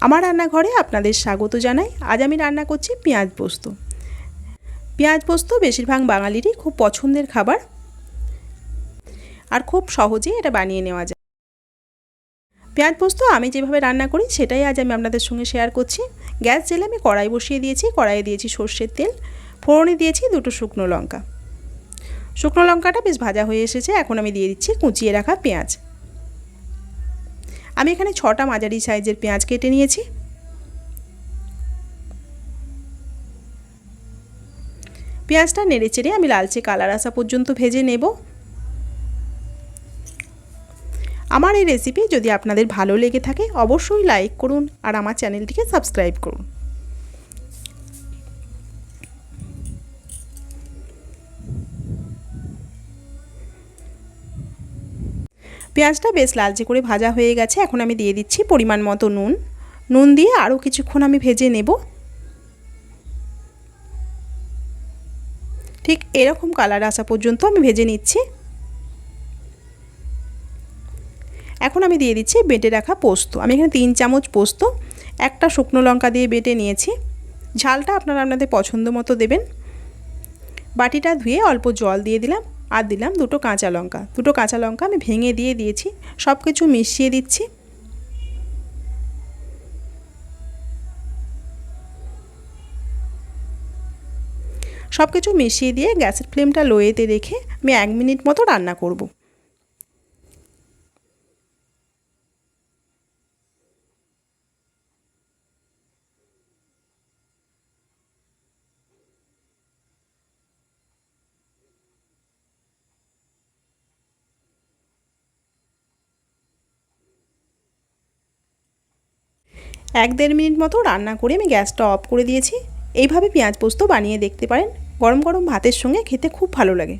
আমার রান্নাঘরে আপনাদের স্বাগত জানাই। আজ আমি রান্না করছি পেঁয়াজ পোস্ত। পেঁয়াজ পোস্ত বেশিরভাগ বাঙালিরই খুব পছন্দের খাবার, আর খুব সহজেই এটা বানিয়ে নেওয়া যায়। পেঁয়াজ পোস্ত আমি যেভাবে রান্না করি সেটাই আজ আমি আপনাদের সঙ্গে শেয়ার করছি। গ্যাস জেলে আমি কড়াই বসিয়ে দিয়েছি। কড়াইয়ে দিয়েছি সর্ষের তেল, ফোড়নে দিয়েছি 2টো শুকনো লঙ্কা। শুকনো লঙ্কাটা বেশ ভাজা হয়ে এসেছে। এখন আমি দিয়ে দিচ্ছি কুচিয়ে রাখা পেঁয়াজ। আমি এখানে 6টা মাঝারি সাইজের পেঁয়াজ কেটে নিয়েছি। পেঁয়াজটা নেড়েচেড়ে আমি লালচে কালার আসা পর্যন্ত ভেজে নেব। আমার এই রেসিপি যদি আপনাদের ভালো লেগে থাকে অবশ্যই লাইক করুন আর আমার চ্যানেলটিকে সাবস্ক্রাইব করুন। পেঁয়াজটা বেশ লালচে করে ভাজা হয়ে গেছে। এখন আমি দিয়ে দিচ্ছি পরিমাণ মতো নুন। নুন দিয়ে আরও কিছুক্ষণ আমি ভেজে নেব। ঠিক এরকম কালার আসা পর্যন্ত আমি ভেজে নিচ্ছি। এখন আমি দিয়ে দিচ্ছি বেটে রাখা পোস্ত। আমি এখানে 3 চামচ পোস্ত, একটা শুকনো লঙ্কা দিয়ে বেটে নিয়েছি। ঝালটা আপনারা আপনাদের পছন্দ মতো দেবেন। বাটিটা ধুয়ে অল্প জল দিয়ে দিলাম, আর দিলাম 2টো কাঁচা লঙ্কা। 2টো কাঁচা লঙ্কা আমি ভেঙে দিয়ে দিয়েছি। সব কিছু মিশিয়ে দিচ্ছি। সব কিছু মিশিয়ে দিয়ে গ্যাসের ফ্লেমটা লোয়েতে রেখে আমি 1 মিনিট মতো রান্না করব। এক দেড় মিনিট মতো রান্না করে আমি গ্যাসটা অফ করে দিয়েছি। এইভাবে পেঁয়াজ পোস্ত বানিয়ে দেখতে পারেন। গরম গরম ভাতের সঙ্গে খেতে খুব ভালো লাগে।